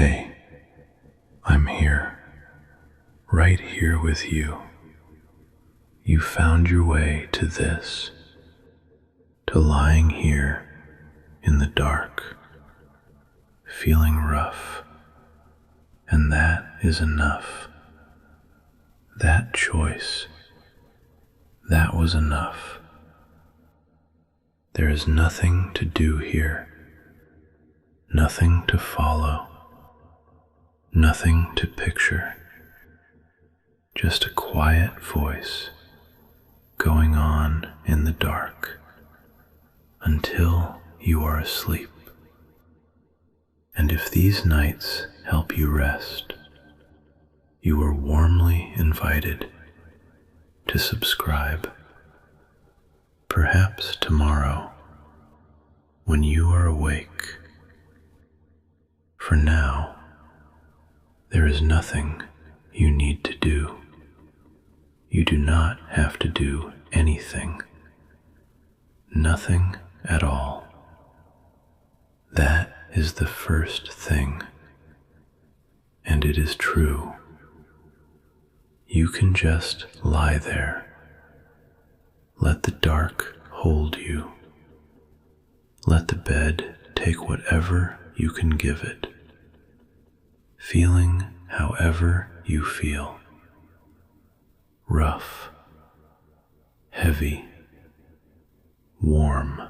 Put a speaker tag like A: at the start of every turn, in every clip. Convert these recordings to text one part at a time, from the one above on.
A: Hey, I'm here, right here with you. You found your way to this, to lying here in the dark, feeling rough, and that is enough. That choice, that was enough. There is nothing to do here, nothing to follow, nothing to picture, just a quiet voice going on in the dark until you are asleep. And if these nights help you rest, you are warmly invited to subscribe. Perhaps tomorrow, when you are awake. For now, there is nothing you need to do. You do not have to do anything. Nothing at all. That is the first thing, and it is true. You can just lie there. Let the dark hold you. Let the bed take whatever you can give it, feeling however you feel. Rough, heavy, warm.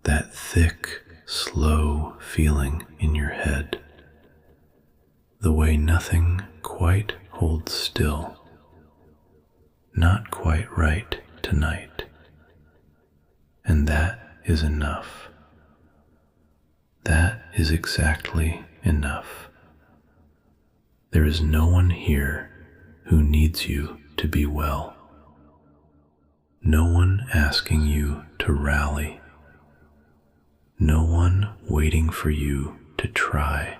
A: That thick, slow feeling in your head, the way nothing quite holds still. Not quite right tonight, and that is enough. That is exactly enough. There is no one here who needs you to be well. No one asking you to rally. No one waiting for you to try.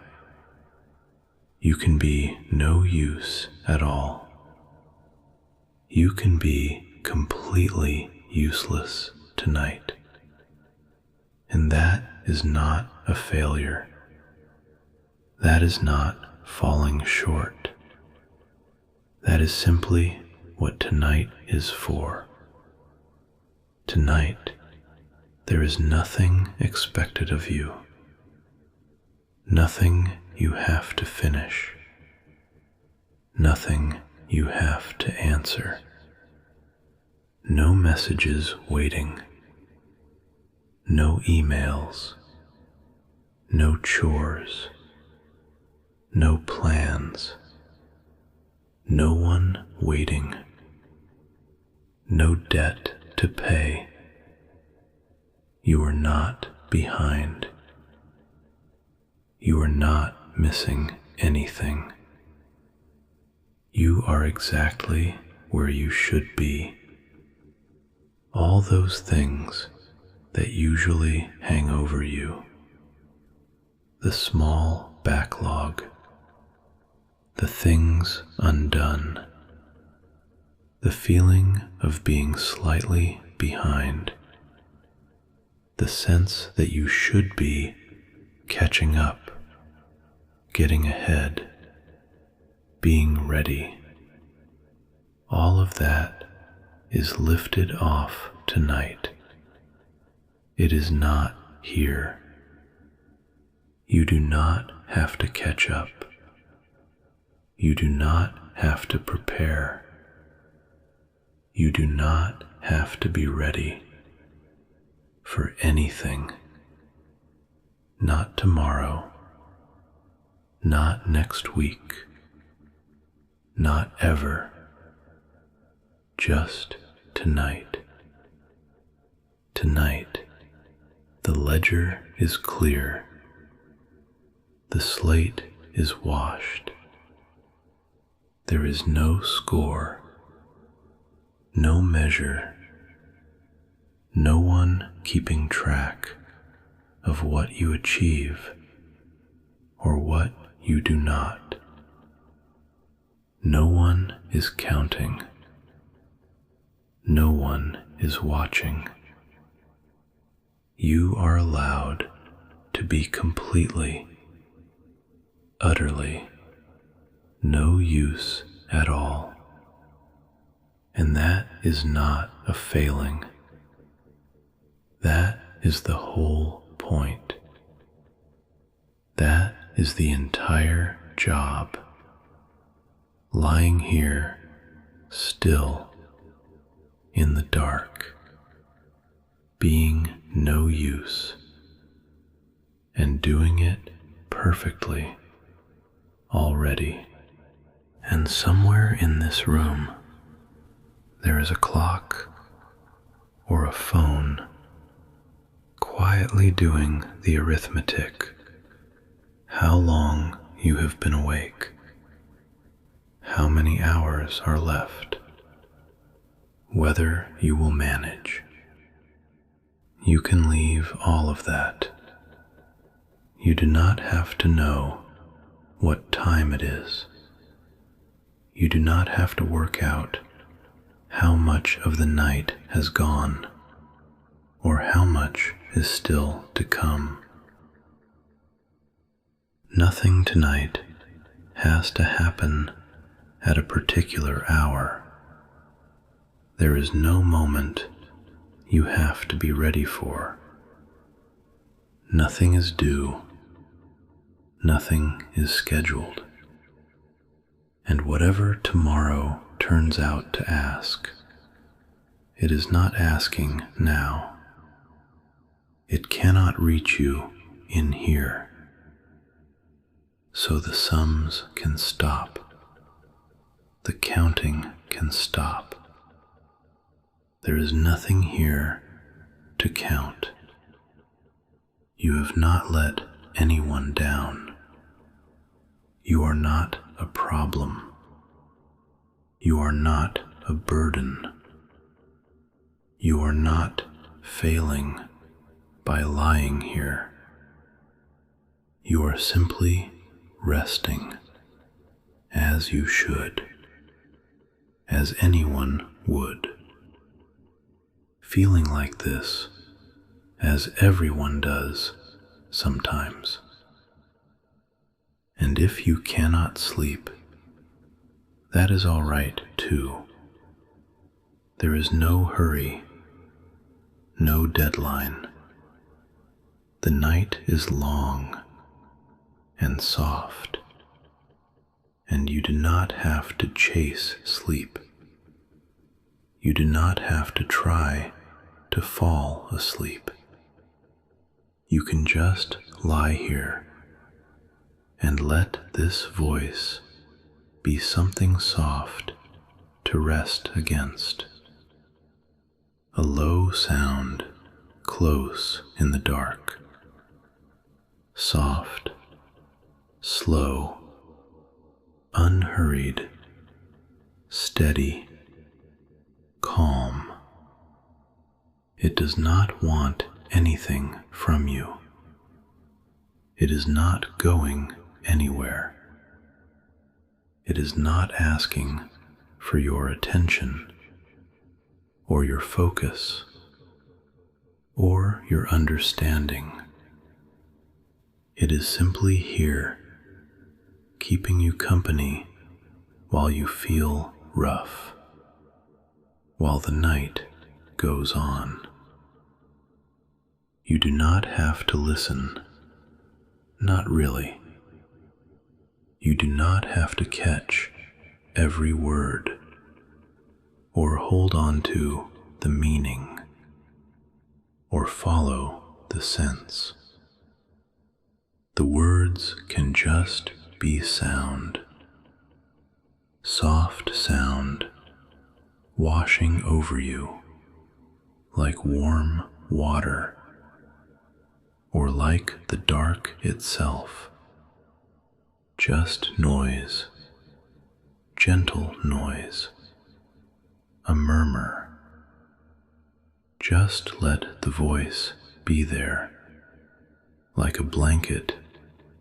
A: You can be no use at all. You can be completely useless tonight. And that is not a failure. That is not falling short. That is simply what tonight is for. Tonight, there is nothing expected of you. Nothing you have to finish. Nothing you have to answer. No messages waiting. No emails. No chores. No plans. No one waiting. No debt to pay. You are not behind. You are not missing anything. You are exactly where you should be. All those things that usually hang over you, the small backlog, the things undone, the feeling of being slightly behind, the sense that you should be catching up, getting ahead, being ready. All of that is lifted off tonight. It is not here. You do not have to catch up. You do not have to prepare. You do not have to be ready for anything. Not tomorrow. Not next week. Not ever. Just tonight. Tonight, the ledger is clear. The slate is washed. There is no score, no measure, no one keeping track of what you achieve or what you do not. No one is counting. No one is watching. You are allowed to be completely utterly no use at all. And that is not a failing. That is the whole point. That is the entire job. Lying here, still, in the dark, being no use, and doing it perfectly already. And somewhere in this room, there is a clock or a phone quietly doing the arithmetic. How long you have been awake, how many hours are left, whether you will manage. You can leave all of that. You do not have to know what time it is. You do not have to work out how much of the night has gone or how much is still to come. Nothing tonight has to happen at a particular hour. There is no moment you have to be ready for. Nothing is due. Nothing is scheduled. And whatever tomorrow turns out to ask, it is not asking now. It cannot reach you in here. So the sums can stop. The counting can stop. There is nothing here to count. You have not let anyone down. You are not a problem. You are not a burden. You are not failing by lying here. You are simply resting as you should, as anyone would. Feeling like this, as everyone does sometimes. And if you cannot sleep, that is all right too. There is no hurry, no deadline. The night is long and soft, and you do not have to chase sleep. You do not have to try to fall asleep. You can just lie here and let this voice be something soft to rest against. A low sound close in the dark. Soft, slow, unhurried, steady, calm. It does not want anything from you. It is not going anywhere. It is not asking for your attention or your focus or your understanding. It is simply here, keeping you company while you feel rough, while the night goes on. You do not have to listen, not really. You do not have to catch every word or hold on to the meaning or follow the sense. The words can just be sound, soft sound washing over you like warm water or like the dark itself. Just noise, gentle noise, a murmur. Just let the voice be there, like a blanket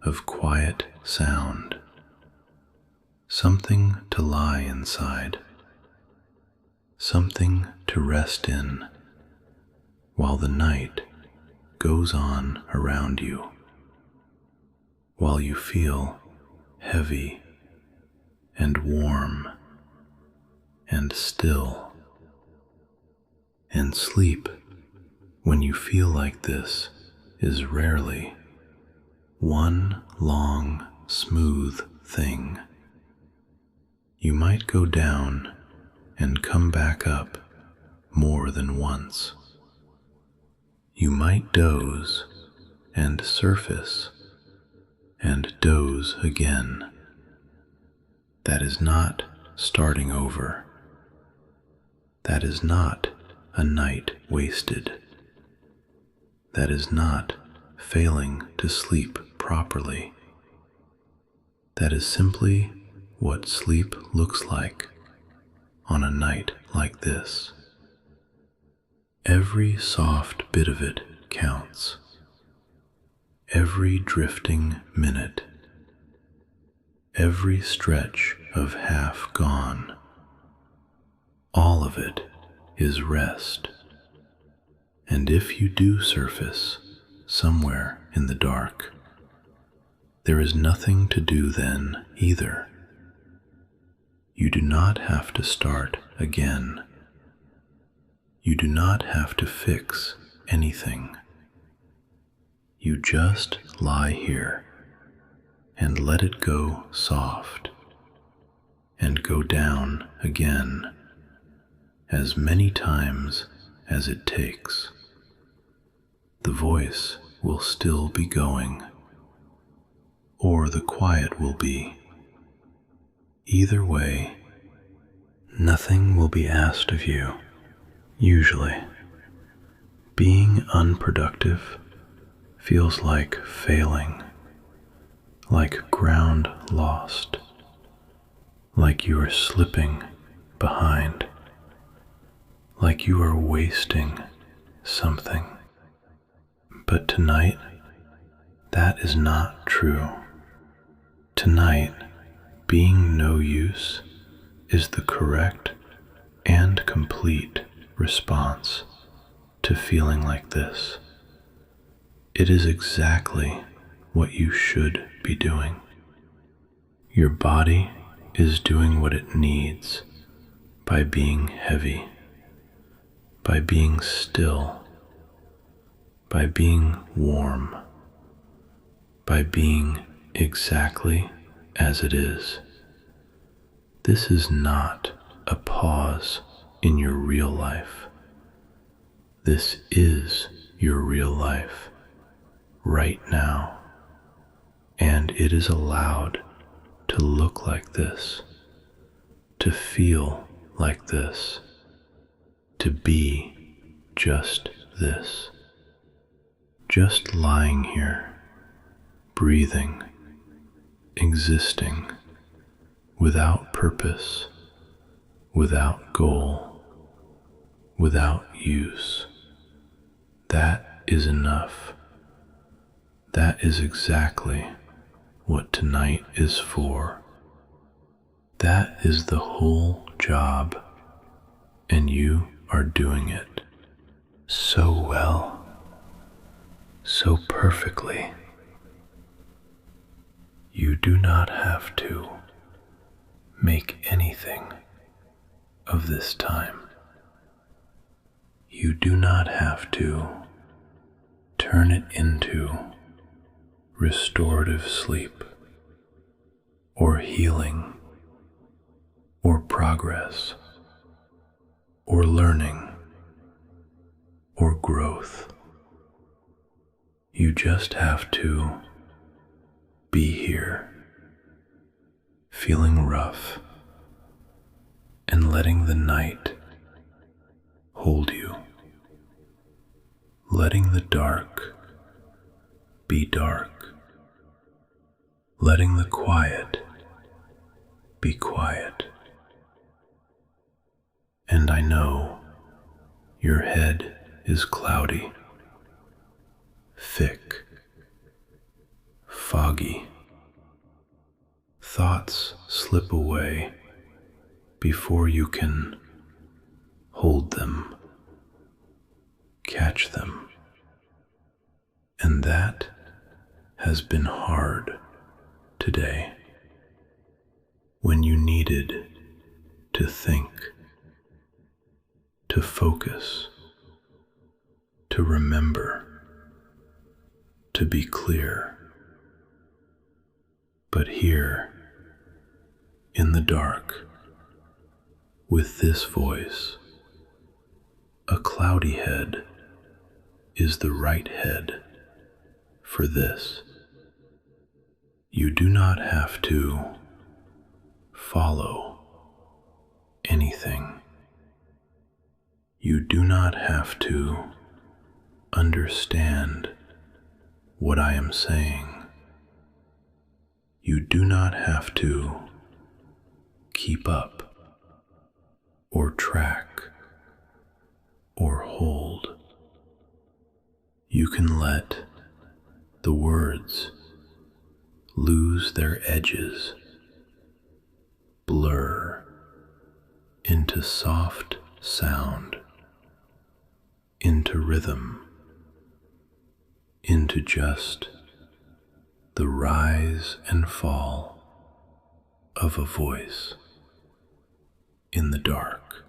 A: of quiet sound, something to lie inside, something to rest in while the night goes on around you, while you feel heavy and warm and still. And sleep, when you feel like this, is rarely one long, smooth thing. You might go down and come back up more than once. You might doze and surface and doze again. That is not starting over. That is not a night wasted. That is not failing to sleep properly. That is simply what sleep looks like on a night like this. Every soft bit of it counts. Every drifting minute. Every stretch of half gone. All of it is rest. And if you do surface somewhere in the dark, there is nothing to do then either. You do not have to start again. You do not have to fix anything. You just lie here and let it go soft and go down again as many times as it takes. The voice will still be going, or the quiet will be. Either way, nothing will be asked of you, usually. Being unproductive feels like failing, like ground lost, like you are slipping behind, like you are wasting something. But tonight, that is not true. Tonight, being no use is the correct and complete response to feeling like this. It is exactly what you should be doing. Your body is doing what it needs by being heavy, by being still, by being warm, by being exactly as it is. This is not a pause in your real life. This is your real life right now, and it is allowed to look like this, to feel like this, to be just this. Just lying here, breathing, existing, without purpose, without goal, without use. That is enough. That is exactly what tonight is for. That is the whole job, and you are doing it so well. So perfectly. You do not have to make anything of this time. You do not have to turn it into restorative sleep or healing or progress or learning or growth. You just have to be here, feeling rough, and letting the night hold you, letting the dark be dark, letting the quiet be quiet. And I know your head is cloudy, thick, foggy. Thoughts slip away before you can hold them, catch them. And that has been hard today. when you needed to think, to focus, to remember, to be clear. But here, in the dark, with this voice, a cloudy head is the right head for this. You do not have to follow anything. You do not have to understand what I am saying. You do not have to keep up or track or hold. You can let the words lose their edges, blur into soft sound, into rhythm, into just the rise and fall of a voice in the dark.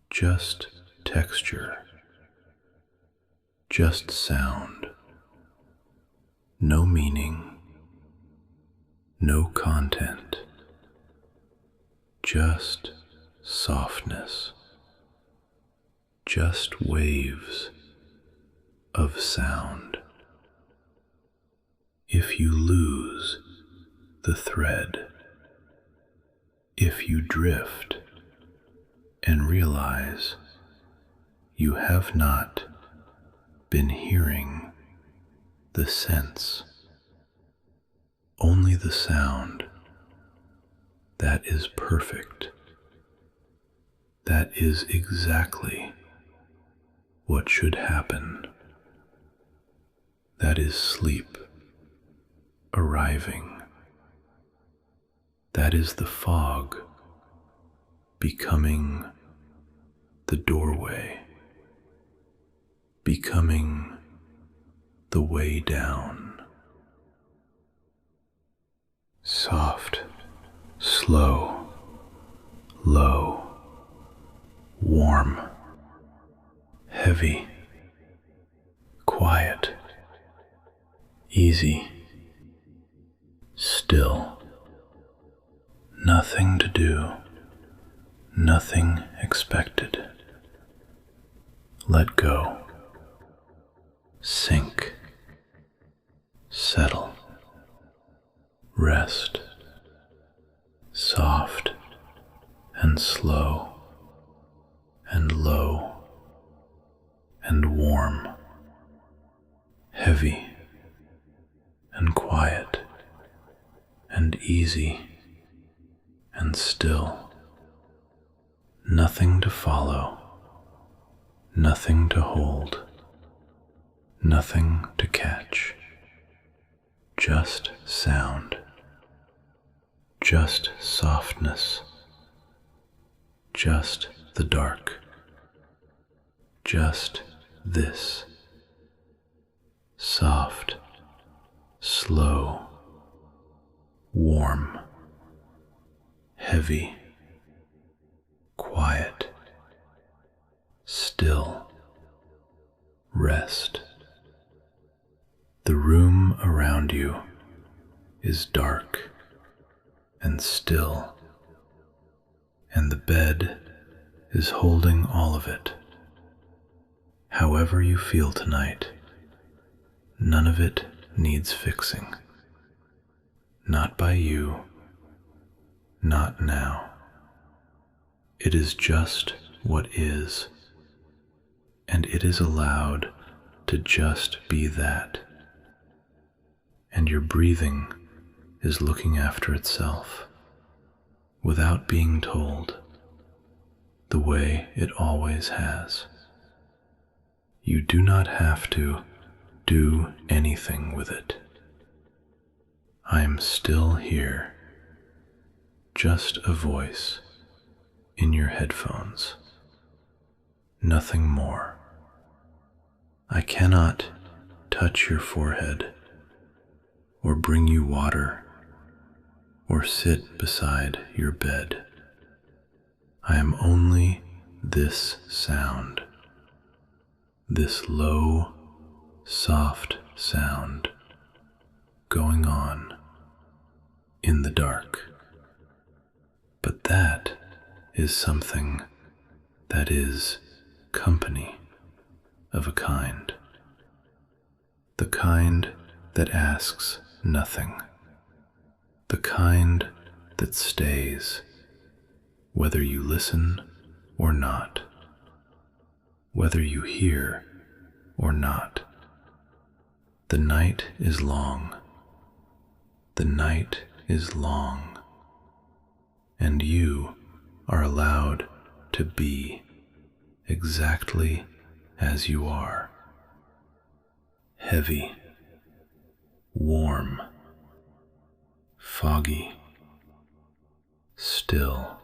A: Just texture, just sound, no meaning, no content, just softness, just waves of sound. If you lose the thread, if you drift and realize you have not been hearing the sense, only the sound, that is perfect, that is exactly what should happen, that is sleep arriving, that is the fog becoming the doorway, becoming the way down. Soft, slow, low, warm, heavy, quiet, easy, still, nothing to do, nothing expected. Let go, sink, settle, rest, soft and slow and low and warm, heavy and quiet and easy and still. Nothing to follow, nothing to hold, nothing to catch, just sound, just softness, just the dark, just this, soft, slow, warm, heavy, quiet, still, rest. The room around you is dark and still, and the bed is holding all of it. However you feel tonight, none of it needs fixing. Not by you, not now. It is just what is, and it is allowed to just be that. And your breathing is looking after itself, without being told, the way it always has. You do not have to do anything with it. I am still here, just a voice in your headphones, nothing more. I cannot touch your forehead or bring you water or sit beside your bed. I am only this sound, this low, soft sound going on in the dark. But that is something that is company of a kind, the kind that asks nothing, the kind that stays, whether you listen or not, whether you hear or not. The night is long, the night is long, and you are allowed to be exactly as you are. Heavy, warm, foggy, still.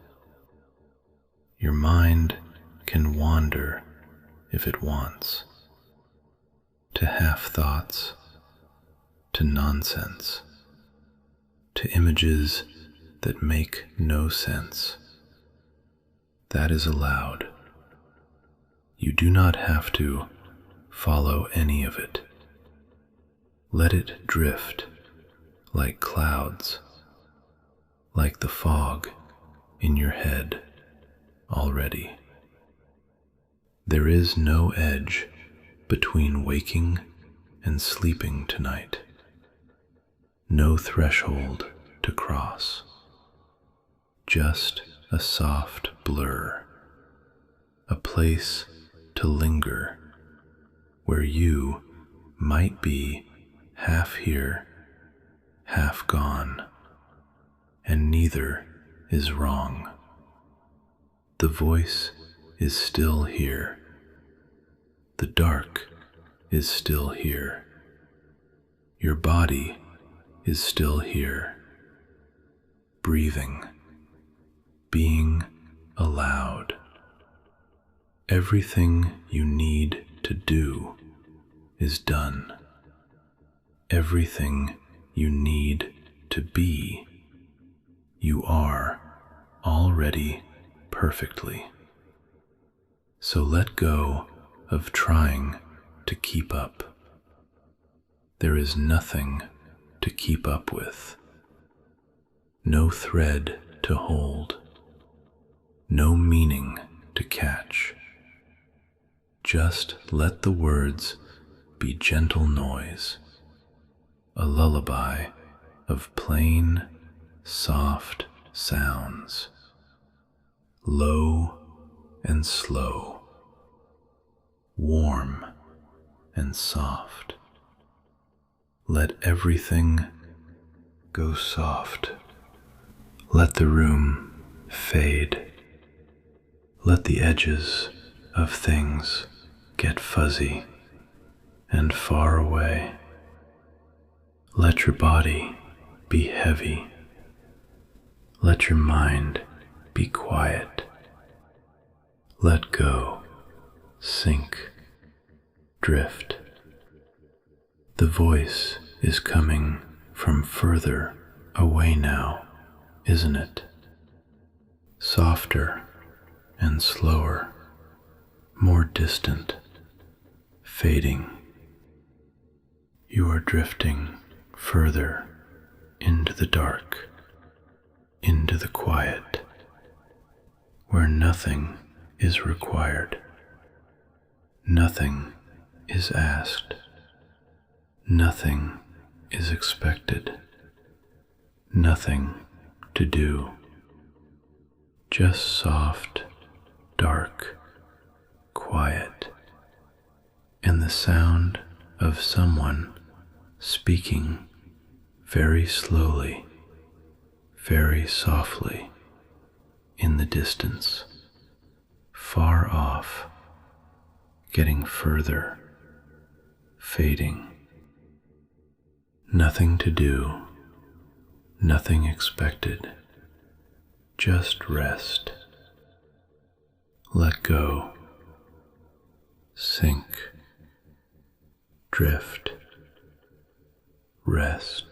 A: Your mind can wander if it wants, to half thoughts, to nonsense, to images that make no sense. That is allowed. You do not have to follow any of it. Let it drift like clouds, like the fog in your head already. There is no edge between waking and sleeping tonight, no threshold to cross, just a soft blur, a place to linger where you might be half here, half gone, and neither is wrong. The voice is still here. The dark is still here. Your body is still here, breathing, being allowed. Everything you need to do is done. Everything you need to be, you are already perfectly. So let go of trying to keep up. There is nothing to keep up with, no thread to hold, no meaning to catch. Just let the words be gentle noise, a lullaby of plain, soft sounds, low and slow, warm and soft. Let everything go soft. Let the room fade. Let the edges of things get fuzzy and far away. Let your body be heavy. Let your mind be quiet. Let go, sink, drift. The voice is coming from further away now, isn't it? Softer and slower, more distant, fading. You are drifting further into the dark, into the quiet, where nothing is required, nothing is asked, nothing is expected, nothing to do, just soft, dark, quiet, and the sound of someone speaking very slowly, very softly, in the distance, far off, getting further, fading. Nothing to do, nothing expected, just rest. Let go, sink, drift, rest.